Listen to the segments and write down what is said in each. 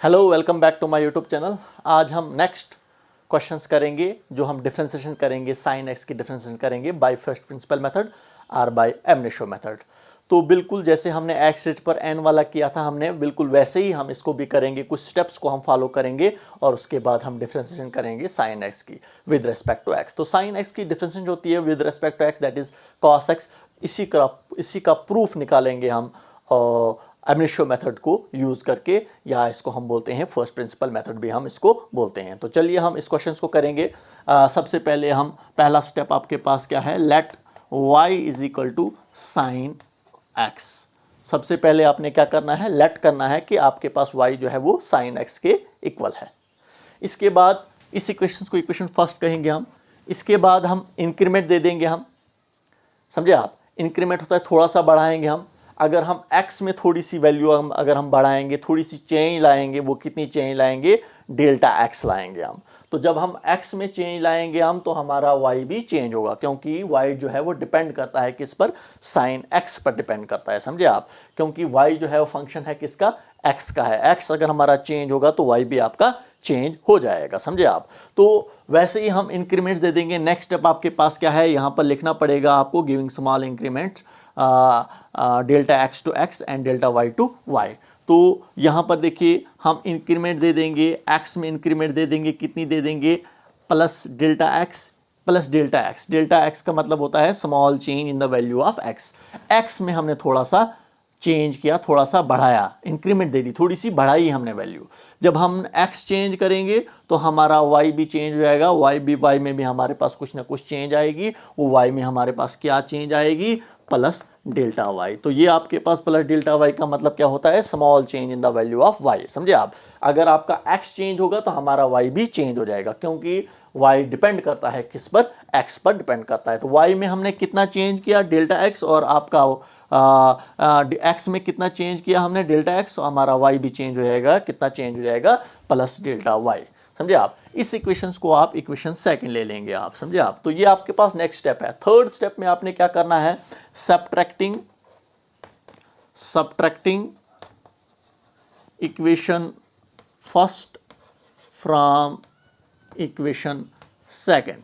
Hello, welcome back to my YouTube channel. आज हम next questions करेंगे जो हम डिफरेंशिएशन करेंगे, साइन एक्स की डिफरेंशिएशन करेंगे बाय फर्स्ट प्रिंसिपल मेथड और बाय एब इनिशियो मेथड। तो बिल्कुल जैसे हमने एक्स रेट पर एन वाला किया था, हमने बिल्कुल वैसे ही हम इसको भी करेंगे। कुछ स्टेप्स को हम फॉलो करेंगे और उसके बाद हम डिफरेंशिएशन करेंगे साइन एक्स की विद रिस्पेक्ट टू एक्स। तो साइन एक्स की डिफरेंशिएशन जो होती है with respect to x, that is cos x. इसी का प्रूफ निकालेंगे हम एब इनिशियो मेथड को यूज करके, या इसको हम बोलते हैं फर्स्ट प्रिंसिपल मेथड भी हम इसको बोलते हैं। तो चलिए हम इस क्वेश्चन को करेंगे। सबसे पहले हम पहला स्टेप आपके पास क्या है, let y is equal to sine x. सबसे पहले आपने क्या करना है, लेट करना है कि आपके पास y जो है वो साइन एक्स के इक्वल है। इसके बाद इस इक्वेशन को इक्वेशन फर्स्ट कहेंगे हम। इसके बाद हम इंक्रीमेंट दे देंगे हम, समझे आप। इंक्रीमेंट होता है थोड़ा सा बढ़ाएंगे हम। अगर हम x में थोड़ी सी वैल्यू अगर हम बढ़ाएंगे, थोड़ी सी चेंज लाएंगे, वो कितनी चेंज लाएंगे, डेल्टा x लाएंगे हम। तो जब हम x में चेंज लाएंगे हम तो हमारा y भी चेंज होगा, क्योंकि y जो है वो डिपेंड करता है किस पर, साइन x पर डिपेंड करता है, समझे आप। क्योंकि y जो है वो फंक्शन है किसका, x का है। x अगर हमारा चेंज होगा तो y भी आपका चेंज हो जाएगा, समझे आप। तो वैसे ही हम इंक्रीमेंट्स दे देंगे। नेक्स्ट स्टेप आपके पास क्या है, यहाँ पर लिखना पड़ेगा आपको, giving small increment delta x to x and delta y to y. तो यहाँ पर देखिए हम इंक्रीमेंट दे देंगे, एक्स में इंक्रीमेंट दे देंगे, कितनी दे देंगे, plus delta x plus delta x. Delta x का मतलब होता है small change in the value of x. X में हमने थोड़ा सा चेंज किया, थोड़ा सा बढ़ाया, इंक्रीमेंट दे दी, थोड़ी सी बढ़ाई हमने वैल्यू। जब हम x चेंज करेंगे तो हमारा y भी चेंज हो जाएगा। y में भी हमारे पास कुछ ना कुछ चेंज आएगी। वो y में हमारे पास क्या चेंज आएगी, प्लस डेल्टा y। तो ये आपके पास प्लस डेल्टा y का मतलब क्या होता है, small change in the value of y, समझे आप। अगर आपका x चेंज होगा तो हमारा y भी चेंज हो जाएगा, क्योंकि y डिपेंड करता है किस पर, x पर डिपेंड करता है। तो y में हमने कितना चेंज किया, डेल्टा x, और आपका एक्स में कितना चेंज किया हमने, डेल्टा एक्स। तो हमारा वाई भी चेंज हो जाएगा, कितना चेंज हो जाएगा, प्लस डेल्टा वाई, समझे आप। इस इक्वेशंस को आप इक्वेशन सेकंड ले लेंगे आप, समझे आप। तो ये आपके पास नेक्स्ट स्टेप है। थर्ड स्टेप में आपने क्या करना है, subtracting equation first from equation second.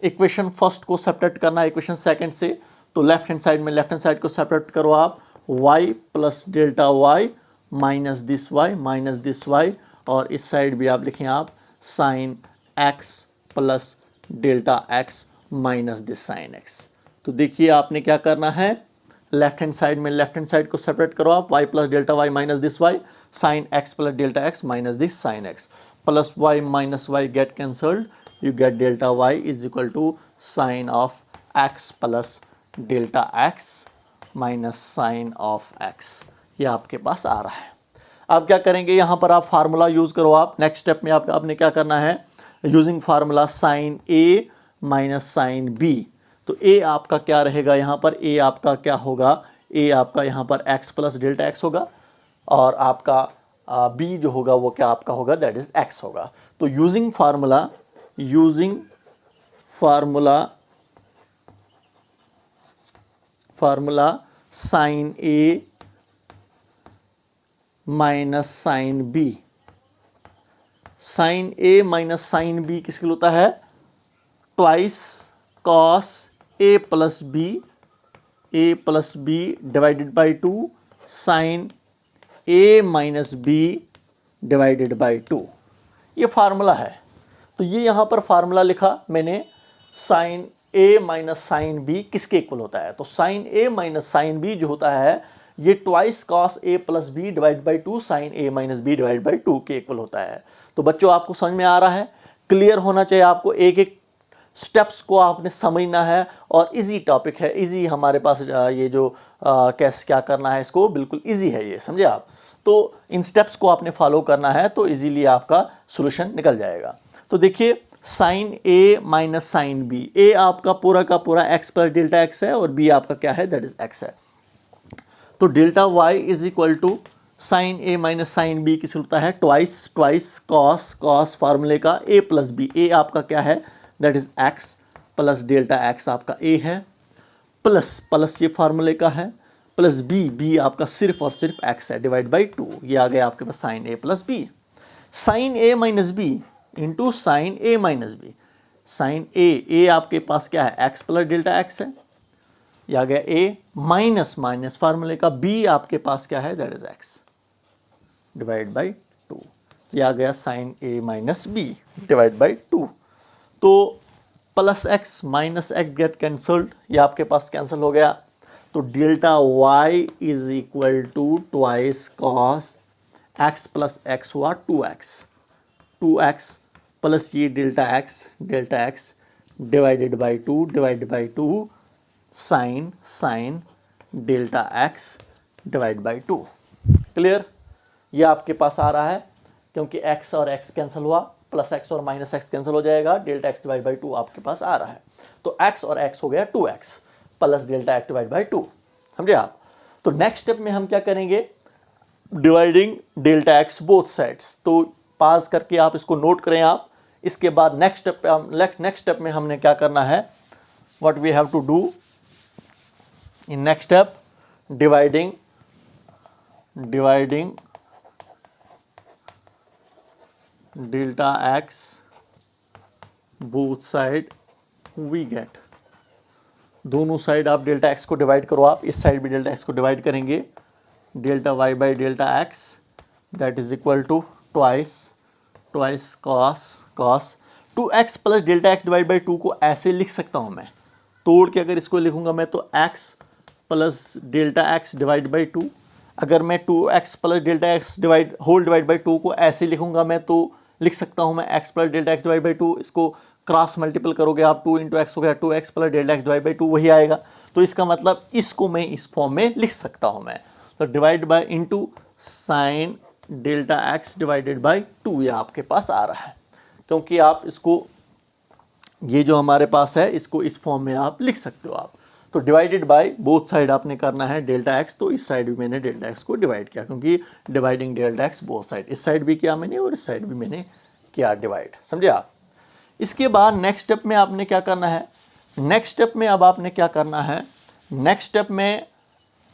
Equation first को सब्ट्रैक्ट करना है इक्वेशन सेकंड से। तो लेफ्ट हैंड साइड में, लेफ्ट हैंड साइड को सेपरेट करो आप, y plus delta y minus this y, और इस साइड भी आप लिखें आप sine x plus delta x minus this sine x। तो देखिए आपने क्या करना है, लेफ्ट हैंड साइड में लेफ्ट हैंड साइड को सेपरेट करो आप, y plus delta y minus this y, sine x plus delta x minus this sine x, plus y minus y get cancelled, you get delta y is equal to sine of x plus delta x minus sine of x। ये आपके पास आ रहा है। अब क्या करेंगे, यहाँ पर आप फार्मूला यूज करो आप। नेक्स्ट स्टेप में आपने क्या करना है, using formula sine a minus sine b। तो a आपका क्या रहेगा, यहाँ पर a आपका क्या होगा, a आपका यहाँ पर x प्लस डेल्टा x होगा, और आपका b जो होगा वो क्या आपका होगा, दैट इज x होगा। तो using formula sine a minus sine b। Sine a minus sine b किसके लिए होता है, twice cos a plus b divided by 2 sine a minus b divided by 2। ये फार्मूला है। तो ये यहां पर फार्मूला लिखा मैंने, sine a minus sine b किसके इक्वल होता है। तो sine a minus sine b जो होता है, ये twice cos a plus b divide by 2 sine a minus b divide by 2 के इक्वल होता है। तो बच्चों आपको समझ में आ रहा है, क्लियर होना चाहिए आपको, एक एक स्टेप्स को आपने समझना है। और इजी टॉपिक है, इजी हमारे पास ये जो कैसे क्या करना है, इसको बिल्कुल इजी है ये, समझे आप। तो इन स्टेप्स को आपने फॉलो करना है तो इजीली आपका सोल्यूशन निकल जाएगा। तो देखिए sine a minus sine b, a आपका पूरा का पूरा x प्लस डेल्टा x है, और b आपका क्या है, दैट इज x है। तो delta y is equal to sine a minus sine b किस होता है, ट्वाइस कॉस फार्मूले का a प्लस b। a आपका क्या है, that is x plus delta x आपका a है, प्लस ये फार्मूले का है, प्लस बी, बी आपका सिर्फ और सिर्फ एक्स है, डिवाइड बाई 2, ये आ गया आपके पास sign A plus B. Sign a minus B into sine a minus B. Sign ए आपके पास क्या है, एक्स प्लस डेल्टा एक्स है, ये आ गया ए, माइनस माइनस फार्मूले का बी आपके पास क्या है, that is x, divide by 2, ये आ गया sine a minus b divide by 2। तो plus x minus x get cancelled, ये आपके पास कैंसिल हो गया, तो delta y is equal to twice cos x plus x हुआ 2x प्लस ये delta x divided by 2 sine delta x divide by 2। Clear, ये आपके पास आ रहा है, क्योंकि x और x कैंसिल हुआ, प्लस x और माइनस x कैंसिल हो जाएगा, डेल्टा x डिवाइड बाई 2 आपके पास आ रहा है। तो x और x हो गया 2x plus delta x divide by 2, समझे आप। तो नेक्स्ट स्टेप में हम क्या करेंगे, dividing delta x both sides. तो पास करके आप इसको नोट करें आप। इसके बाद नेक्स्ट स्टेप में हमने क्या करना है, what we have to do in next step, dividing delta x both side, we get, दोनों साइड आप डेल्टा x को डिवाइड करो, आप इस साइड भी डेल्टा x को डिवाइड करेंगे, delta y by delta x that is equal to twice cos 2x plus delta x divide by 2 को ऐसे लिख सकता हूं मैं, तोड़ के अगर इसको लिखूंगा मैं तो x plus delta x divide by 2, अगर मैं 2x plus delta x divide by 2 को ऐसे लिखूंगा मैं तो लिख सकता हूं मैं x plus delta x divide by 2, इसको क्रॉस मल्टीपल करोगे आप, 2 इंटू एक्स हो गया 2x plus delta x divide by 2, वही आएगा। तो इसका मतलब इसको मैं इस फॉर्म में लिख सकता हूं मैं, तो divide by into sine delta x divided by 2, ये आपके पास आ रहा है, क्योंकि आप इसको, ये जो हमारे पास है इसको इस फॉर्म में आप लिख सकते हो आप। तो डिवाइडेड बाय बोथ साइड आपने करना है डेल्टा x, तो इस साइड भी मैंने डेल्टा x को डिवाइड किया, क्योंकि dividing delta x both side, इस साइड भी किया मैंने और इस साइड भी मैंने किया डिवाइड, समझे आप। इसके बाद नेक्स्ट स्टेप में आपने क्या करना है, नेक्स्ट स्टेप में अब आपने क्या करना है, नेक्स्ट स्टेप में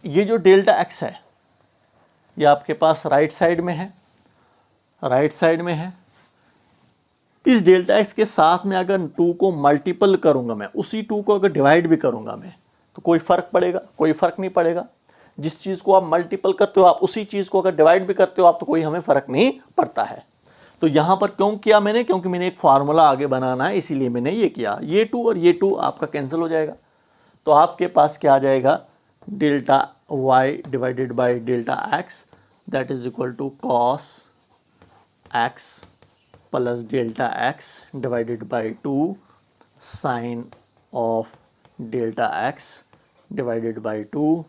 ये जो डेल्टा x है ये आपके पास राइट साइड में है, इस डेल्टा x के साथ में अगर 2 को मल्टीपल करूंगा मैं, उसी 2 को अगर डिवाइड भी करूंगा मैं, तो कोई फर्क पड़ेगा, कोई फर्क नहीं पड़ेगा। जिस चीज़ को आप मल्टीपल करते हो आप, उसी चीज़ को अगर डिवाइड भी करते हो आप, तो कोई हमें फर्क नहीं पड़ता है। तो यहाँ पर क्यों किया मैंने, क्योंकि मैंने एक फार्मूला आगे बनाना है, इसीलिए मैंने ये किया। ये 2 और ये 2 आपका कैंसिल हो जाएगा, तो आपके पास क्या आ जाएगा, delta y divided by delta x that is equal to cos x plus delta x divided by 2 sine of delta x divided by 2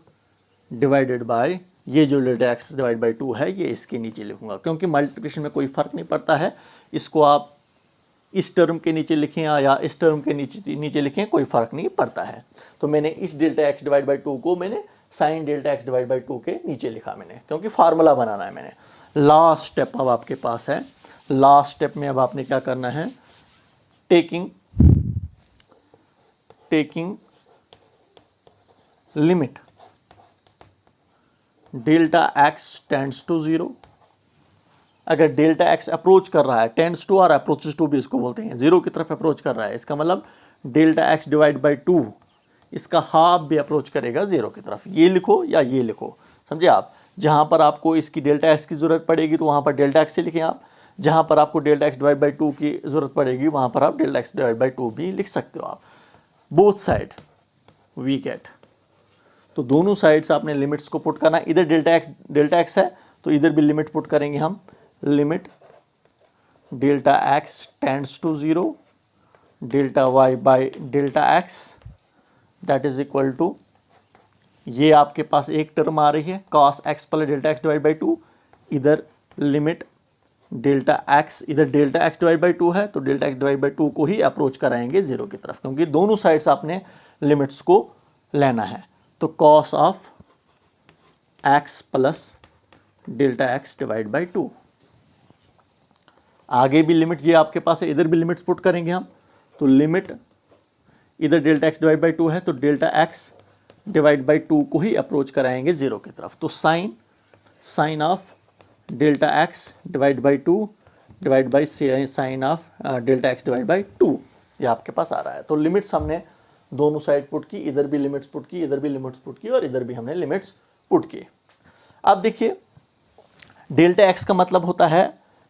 divided by ये जो डेल्टा x डिवाइड बाई 2 है ये इसके नीचे लिखूंगा, क्योंकि मल्टीप्लिकेशन में कोई फर्क नहीं पड़ता है, इसको आप इस टर्म के नीचे लिखें या इस टर्म के नीचे लिखें, कोई फर्क नहीं पड़ता है। तो मैंने इस डेल्टा x डिवाइड बाई 2 को मैंने sine delta x divide by 2 के नीचे लिखा मैंने, क्योंकि फार्मूला बनाना है मैंने। लास्ट स्टेप अब आपके पास है, लास्ट स्टेप में अब आपने क्या करना है, taking limit delta x tends to 0, अगर डेल्टा x अप्रोच कर रहा है, टेंड्स टू और अप्रोचेस टू भी इसको बोलते हैं, 0 की तरफ अप्रोच कर रहा है, इसका मतलब डेल्टा x डिवाइड बाई 2 इसका हाफ भी अप्रोच करेगा 0 की तरफ। ये लिखो या ये लिखो, समझे आप। जहां पर आपको इसकी डेल्टा x की जरूरत पड़ेगी तो वहां पर डेल्टा x से लिखें आप, जहां पर आपको डेल्टा x डिवाइड बाई 2 की जरूरत पड़ेगी वहां पर आप डेल्टा x डिवाइड बाई 2 भी लिख सकते हो आप। बोथ साइड वी गेट, तो दोनों साइड्स आपने लिमिट्स को पुट करना है। इधर डेल्टा x है तो इधर भी लिमिट पुट करेंगे हम, limit delta x tends to 0 delta y by delta x that is equal to, ये आपके पास एक टर्म आ रही है cos x plus delta x divide by 2, इधर लिमिट डेल्टा x, इधर डेल्टा x डिवाइड बाई 2 है तो डेल्टा x डिवाइड बाई 2 को ही अप्रोच कराएंगे 0 की तरफ, क्योंकि दोनों साइड्स आपने लिमिट्स को लेना है। तो cos of x plus delta x divide by 2, आगे भी लिमिट ये आपके पास है, इधर भी लिमिट्स पुट करेंगे हम, तो लिमिट इधर डेल्टा x डिवाइड बाई 2 है तो डेल्टा x डिवाइड बाई 2 को ही अप्रोच कराएंगे 0 की तरफ। तो sine of delta x divide by 2 divide by sine of delta x divide by 2 ये आपके पास आ रहा है। तो लिमिट्स हमने दोनों साइड पुट की, इधर भी लिमिट्स पुट की, इधर भी लिमिट्स पुट की और इधर भी हमने लिमिट्स पुट की। अब देखिए डेल्टा एक्स का मतलब होता है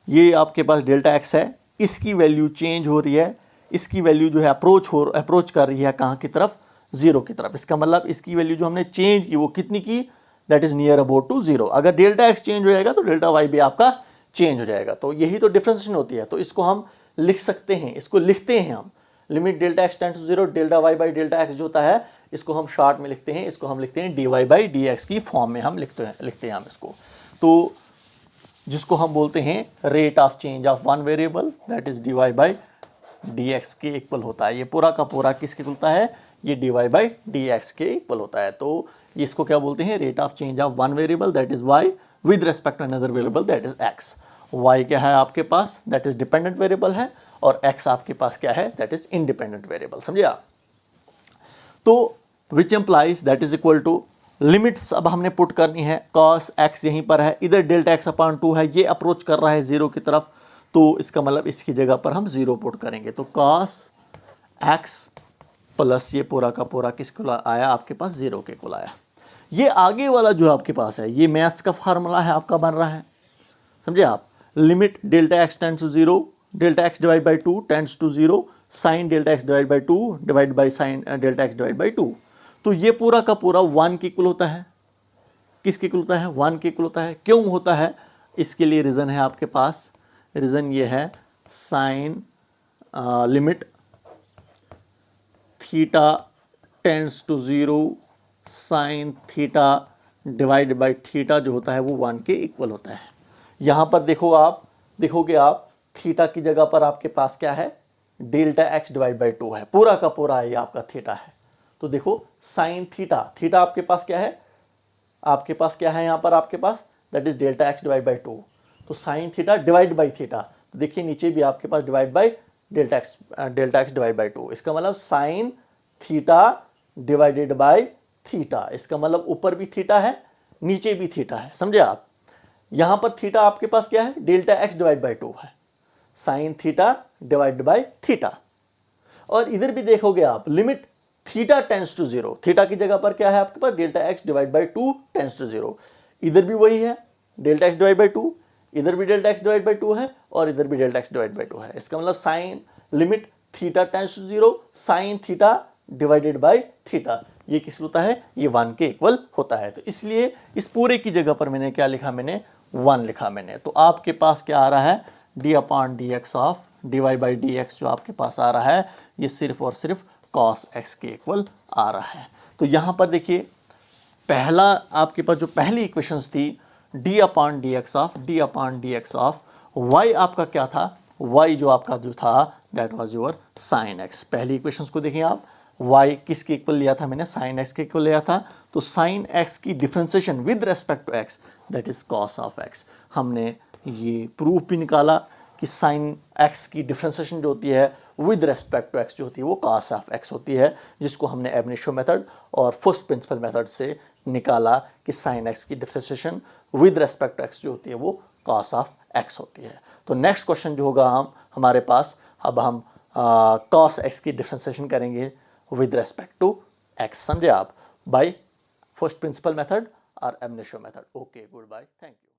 ये आपके पास डेल्टा एक्स है, इसकी वैल्यू चेंज हो रही है, इसकी वैल्यू जो है अप्रोच कर रही है कहाँ की तरफ, 0 की तरफ। इसका मतलब इसकी वैल्यू जो हमने चेंज की वो कितनी की, that is near about to 0। अगर डेल्टा एक्स चेंज हो जाएगा तो डेल्टा वाई भी आपका चेंज हो जाएगा। तो यही तो डिफरेंशिएशन होती है। तो इसको हम लिख सकते हैं, इसको लिखते हैं हम limit delta x tends to 0 delta y by delta x जो होता है इसको हम शॉर्ट में लिखते हैं, इसको हम लिखते हैं d Y by D x की फॉर्म में हम लिखते हैं हम इसको। तो जिसको हम बोलते हैं rate of change of one variable that is D Y by D X के इक्वल होता है। ये पूरा का पूरा किसके इक्वल होता है, ये D Y by D X के इक्वल होता है। तो इसको क्या बोलते हैं, rate of change of one variable that is Y with respect to another variable that is X. Y क्या है आपके पास, दैट इज डिपेंडेंट वेरिएबल है, और एक्स आपके पास क्या है, दैट इज इंडिपेंडेंट वेरिएबल। समझे आप। तो which implies that is equal to limits अब हमने पुट करनी है, cos x यहीं पर है, इधर डेल्टा एक्स अपॉन 2 है, ये अप्रोच कर रहा है 0 की तरफ, तो इसका मतलब इसकी जगह पर हम 0 पुट करेंगे। तो cos x प्लस ये पूरा का पूरा किसको आया आपके पास, 0 के को आया। ये आगे वाला जो आपके पास है ये मैथ्स का फार्मूला है आपका बन रहा है, समझे आप। Limit delta x tends to 0 delta x divide by 2 tends to 0 sine delta x divide by 2 divide by sine delta x divide by 2। तो ये पूरा का पूरा 1 के इक्वल होता है, किसके इक्वल होता है, 1 के इक्वल होता है। क्यों होता है, इसके लिए रीज़न है आपके पास, रीज़न ये है sine limit theta tends to 0 sine theta divide by theta जो होता है वो 1 के इक्वल होता है। यहाँ पर देखोगे आप थीटा की जगह पर आपके पास क्या है, डेल्टा एक्स डिवाइड बाई 2 है, पूरा का पूरा ये आपका थीटा है। तो देखो साइन थीटा आपके पास क्या है, आपके पास क्या है यहाँ पर आपके पास, that is delta x divide by 2। तो sine theta divide by theta, तो देखिए नीचे भी आपके पास divide by delta x divide by 2। इसका मतलब sine theta divided by theta, इसका मतलब ऊपर भी थीटा है नीचे भी थीटा है, समझे आप। यहाँ पर थीटा आपके पास क्या है, डेल्टा एक्स डिवाइड बाई 2 है, sine theta divide by theta. और इधर भी देखोगे आप limit theta tends to 0, theta की जगह पर क्या है आपके पास, delta x divide by 2 tends to 0। इधर भी वही है डेल्टा एक्स डिवाइड बाई 2, इधर भी डेल्टा एक्स डिवाइड बाई 2 है और इधर भी डेल्टा एक्स डिवाइड बाई 2 है। इसका मतलब sine limit theta tends to 0 sine theta divided by theta, ये किस होता है, ये 1 के इक्वल होता है। तो इसलिए इस पूरे की जगह पर मैंने क्या लिखा, मैंने 1 लिखा मैंने। तो आपके पास क्या आ रहा है, D upon D X of D Y by D X जो आपके पास आ रहा है ये सिर्फ और सिर्फ cos x के इक्वल आ रहा है। तो यहाँ पर देखिए पहला आपके पास जो पहली इक्वेशंस थी d upon D X of y आपका क्या था, y जो आपका जो था that was your sine x। पहली इक्वेशंस को देखिए आप, y किसके इक्वल लिया था मैंने, साइन x के इक्वल लिया था। तो साइन x की differentiation with respect to x that is cos of x। हमने ये प्रूफ भी निकाला कि साइन x की डिफरेंशिएशन जो होती है विद रेस्पेक्ट टू x जो होती है वो cos ऑफ x होती है, जिसको हमने एब इनिशियो मेथड और फर्स्ट प्रिंसिपल मेथड से निकाला कि साइन x की differentiation with respect to x जो होती है वो cos ऑफ x होती है। तो नेक्स्ट क्वेश्चन जो होगा हमारे पास, अब हम cos x की डिफरेंशिएशन करेंगे विद रेस्पेक्ट टू x, समझे आप, बाय फर्स्ट प्रिंसिपल मेथड और ab initio method. Okay, good bye, thank you.